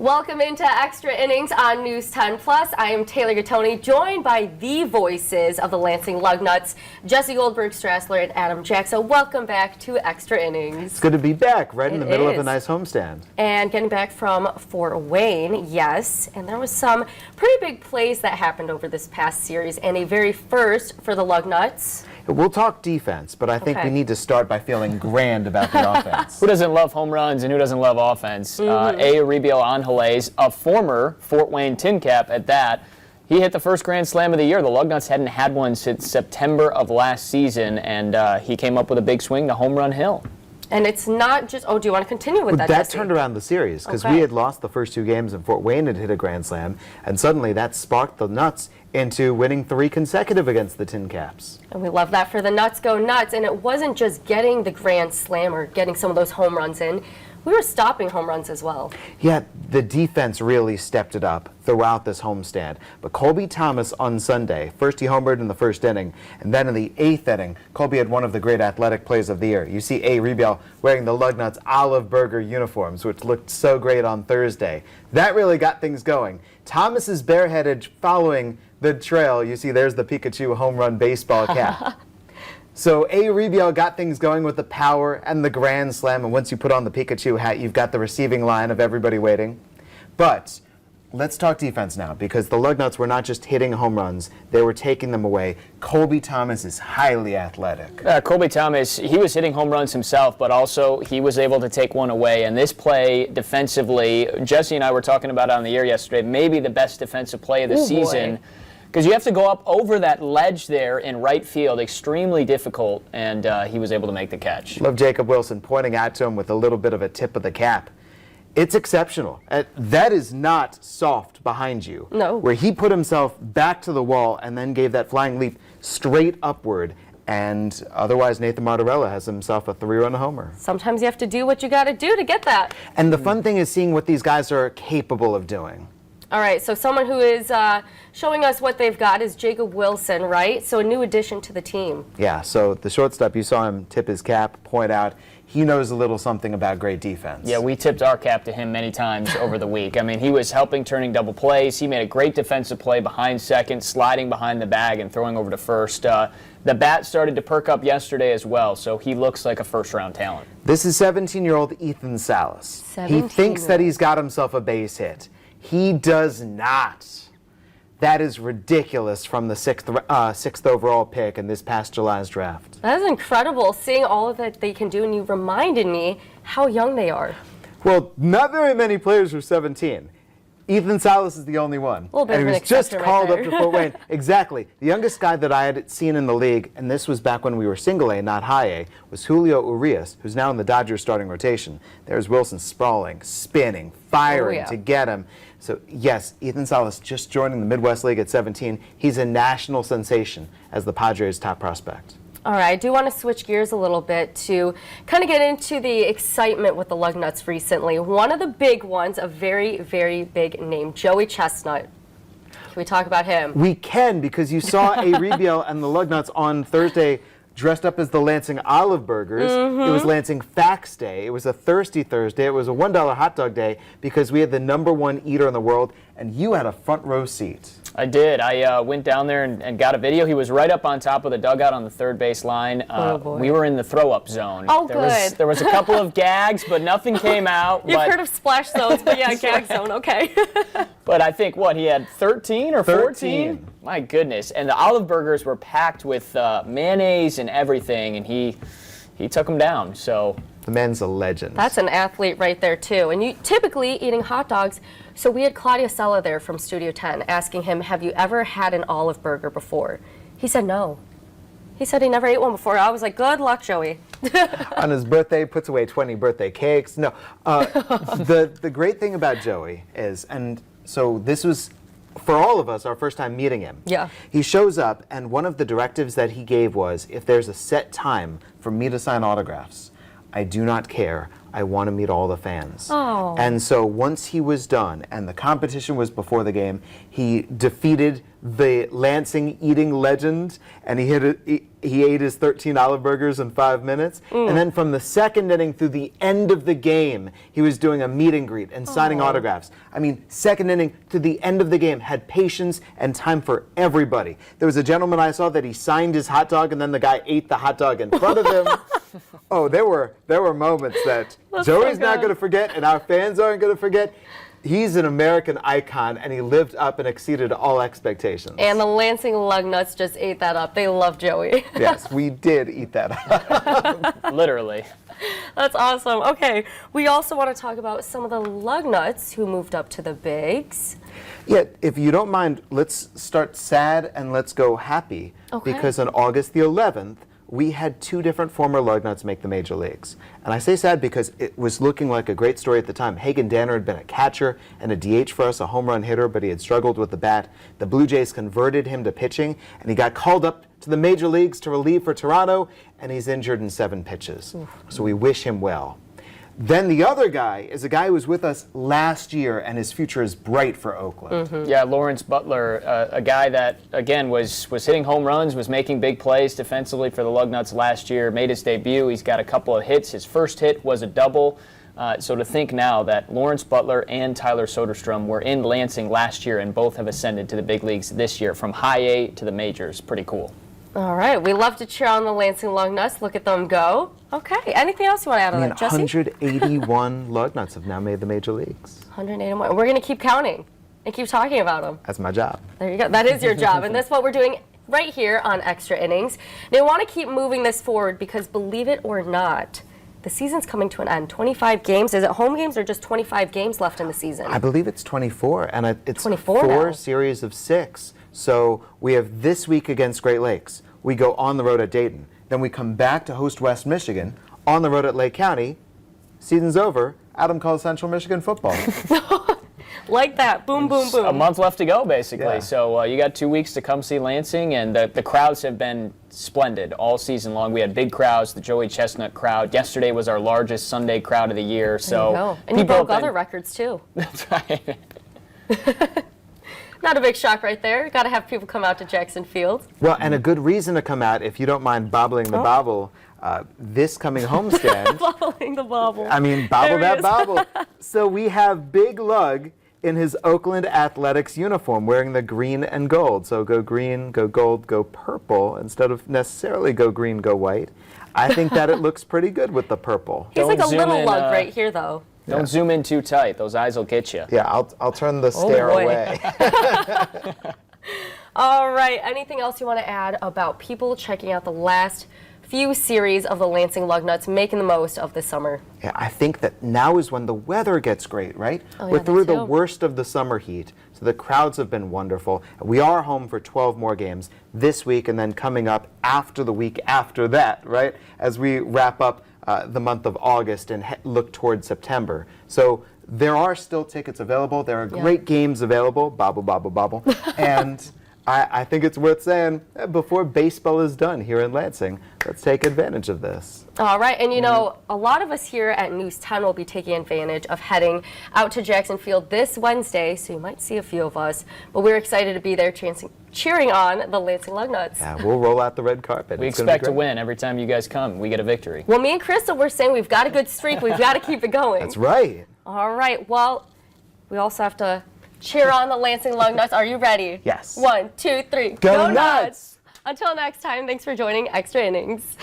Welcome into Extra Innings on News 10 Plus. I am Taylor Gattoni, joined by the voices of the Lansing Lugnuts, Jesse Goldberg-Strassler and Adam Jaksa. Welcome back to Extra Innings. It's good to be back, right in the middle of a nice homestand. And getting back from Fort Wayne, yes. And there was some pretty big plays that happened over this past series, and a very first for the Lugnuts. We'll talk defense, but I think we need to start by feeling grand about the offense. Who doesn't love home runs and who doesn't love offense? Aribio Angeles, a former Fort Wayne Tin Cap at that, he hit the first Grand Slam of the year. The Lugnuts hadn't had one since September of last season, and he came up with a big swing to Home Run Hill. And it's not just, do you want to continue with that, That Jesse? turned around the series, because we had lost the first two games and Fort Wayne had hit a Grand Slam, and suddenly that sparked the Nuts into winning 3 consecutive against the Tin Caps. And we love that for the Nuts Go Nuts. And it wasn't just getting the Grand Slam or getting some of those home runs in. We were stopping home runs as well. Yeah, the defense really stepped it up throughout this homestand. But Colby Thomas on Sunday, first he homered in the first inning, and then in the 8th inning, Colby had one of the great athletic plays of the year. You see Aribio wearing the Lugnuts olive burger uniforms, which looked so great on Thursday. That really got things going. Thomas is bareheaded following the trail. You see there's the Pikachu home run baseball cap. So Aribio got things going with the power and the Grand Slam, and once you put on the Pikachu hat, you've got the receiving line of everybody waiting. But let's talk defense now, because the Lugnuts were not just hitting home runs, they were taking them away. Colby Thomas is highly athletic. Colby Thomas, he was hitting home runs himself, but also he was able to take one away. And this play defensively, Jesse and I were talking about it on the air yesterday, maybe the best defensive play of the season. Because you have to go up over that ledge there in right field, extremely difficult, and he was able to make the catch. Love Jacob Wilson pointing out to him with a little bit of a tip of the cap. It's exceptional. That is not soft behind you. No. Where he put himself back to the wall and then gave that flying leap straight upward, and otherwise Nathan Martorella has himself a 3-run homer. Sometimes you have to do what you got to do to get that. And the fun thing is seeing what these guys are capable of doing. All right, so someone who is showing us what they've got is Jacob Wilson, right? So a new addition to the team. Yeah, so the shortstop, you saw him tip his cap, point out he knows a little something about great defense. Yeah, we tipped our cap to him many times over the week. I mean, he was helping turning double plays. He made a great defensive play behind second, sliding behind the bag and throwing over to first. The bat started to perk up yesterday as well, so he looks like a first-round talent. This is 17-year-old Ethan Salas. He thinks that he's got himself a base hit. He does not. That is ridiculous from the sixth overall pick in this past July's draft. That is incredible, seeing all of that they can do, and you reminded me how young they are. Well, not very many players are 17. Ethan Salas is the only one. A little bit and of he an was just exception called right up there. to Fort Wayne. Exactly. The youngest guy that I had seen in the league, and this was back when we were single A, not high A, was Julio Urias, who's now in the Dodgers starting rotation. There's Wilson sprawling, spinning, firing to get him. So, yes, Ethan Salas just joining the Midwest League at 17. He's a national sensation as the Padres' top prospect. All right, I do want to switch gears a little bit to kind of get into the excitement with the Lugnuts recently. One of the big ones, a very, very big name, Joey Chestnut. Can we talk about him? We can, because you saw Aribio and the Lugnuts on Thursday dressed up as the Lansing Olive Burgers. It was Lansing Facts Day. It was a Thirsty Thursday. It was a $1 hot dog day because we had the #1 eater in the world, and you had a front row seat. I did. I went down there and got a video. He was right up on top of the dugout on the third base line. We were in the throw-up zone. Oh, good. There was a couple of gags, but nothing came out. You've heard of splash zones, but yeah, gag zone, okay. But I think, he had 13 or 14? 13. My goodness. And the olive burgers were packed with mayonnaise and everything, and he took them down. So The man's a legend. That's an athlete right there, too. And you typically eating hot dogs. So we had Claudia Sella there from Studio 10 asking him, have you ever had an olive burger before? He said no. He said he never ate one before. I was like, good luck, Joey. On his birthday, puts away 20 birthday cakes. No. The great thing about Joey is, and so this was, for all of us, our first time meeting him. Yeah. He shows up, and one of the directives that he gave was, if there's a set time for me to sign autographs, I do not care. I want to meet all the fans. Oh. And so once he was done, and the competition was before the game, he defeated the Lansing eating legend, and he hit he ate his 13 olive burgers in 5 minutes. And then from the second inning through the end of the game, he was doing a meet and greet and signing autographs. I mean, second inning to the end of the game, had patience and time for everybody. There was a gentleman I saw that he signed his hot dog and then the guy ate the hot dog in front of him. Oh, there were moments that Joey's not going to forget and our fans aren't going to forget. He's an American icon, and he lived up and exceeded all expectations. And the Lansing Lugnuts just ate that up. They love Joey. Yes, we did eat that up. Literally. That's awesome. Okay, we also want to talk about some of the Lugnuts who moved up to the bigs. Yeah, if you don't mind, let's start sad and let's go happy. Okay. Because on August the 11th, we had 2 different former Lugnuts make the major leagues. And I say sad because it was looking like a great story at the time. Hagen Danner had been a catcher and a DH for us, a home run hitter, but he had struggled with the bat. The Blue Jays converted him to pitching, and he got called up to the major leagues to relieve for Toronto, and he's injured in 7 pitches. So we wish him well. Then the other guy is a guy who was with us last year, and his future is bright for Oakland. Yeah, Lawrence Butler, a guy that, again, was hitting home runs, was making big plays defensively for the Lugnuts last year, made his debut. He's got a couple of hits. His first hit was a double. So to think now that Lawrence Butler and Tyler Soderstrom were in Lansing last year and both have ascended to the big leagues this year, from high A to the majors, pretty cool. All right, we love to cheer on the Lansing Lugnuts. Look at them go. Okay, anything else you want to add on that, Jesse? 181 Lugnuts have now made the major leagues. 181. We're going to keep counting and keep talking about them. That's my job. There you go. That is your job, and that's what we're doing right here on Extra Innings. Now, I want to keep moving this forward because, believe it or not, the season's coming to an end. 25 games. Is it home games or just 25 games left in the season? I believe it's 24, and it's 24 4 now. series of 6. So we have this week against Great Lakes. We go on the road at Dayton. Then we come back to host West Michigan, on the road at Lake County. Season's over. Adam calls Central Michigan football. Like that. Boom, boom, boom. A month left to go, basically. Yeah. So you got 2 weeks to come see Lansing, and the crowds have been splendid all season long. We had big crowds, the Joey Chestnut crowd. Yesterday was our largest Sunday crowd of the year. There you go. And you people broke have been- other records, too. That's right. Not a big shock right there. Got to have people come out to Jackson Field. Well, and a good reason to come out, if you don't mind bobbling the bobble, this coming homestand. Bobbling the bobble. I mean, bobble There he that is. bobble. So we have Big Lug in his Oakland Athletics uniform, wearing the green and gold. So go green, go gold, go purple, instead of necessarily go green, go white. I think that it looks pretty good with the purple. He's like a Don't zoom little in, lug right here, though. Don't zoom in too tight. Those eyes will get you. Yeah, I'll turn the stare boy. away. All right. Anything else you want to add about people checking out the last few series of the Lansing Lugnuts, making the most of the summer? Yeah, I think that now is when the weather gets great, right? Oh, We're yeah, through that the too. worst of the summer heat, so the crowds have been wonderful. We are home for 12 more games this week and then coming up after the week after that, right? As we wrap up the month of August and look toward September. So there are still tickets available. There are great games available. Bobble, bobble, bobble. And I think it's worth saying, before baseball is done here in Lansing, let's take advantage of this. All right, and you know, a lot of us here at News 10 will be taking advantage of heading out to Jackson Field this Wednesday, so you might see a few of us, but we're excited to be there cheering on the Lansing Lugnuts. Yeah, we'll roll out the red carpet. We It's gonna be expect to great. win every time you guys come. We get a victory. Well, me and Crystal were saying we've got a good streak, we've got to keep it going. That's right. All right, well, we also have to cheer on the Lansing Lugnuts. Are you ready? Yes. 1, 2, 3. Go Nuts! Until next time, thanks for joining Extra Innings.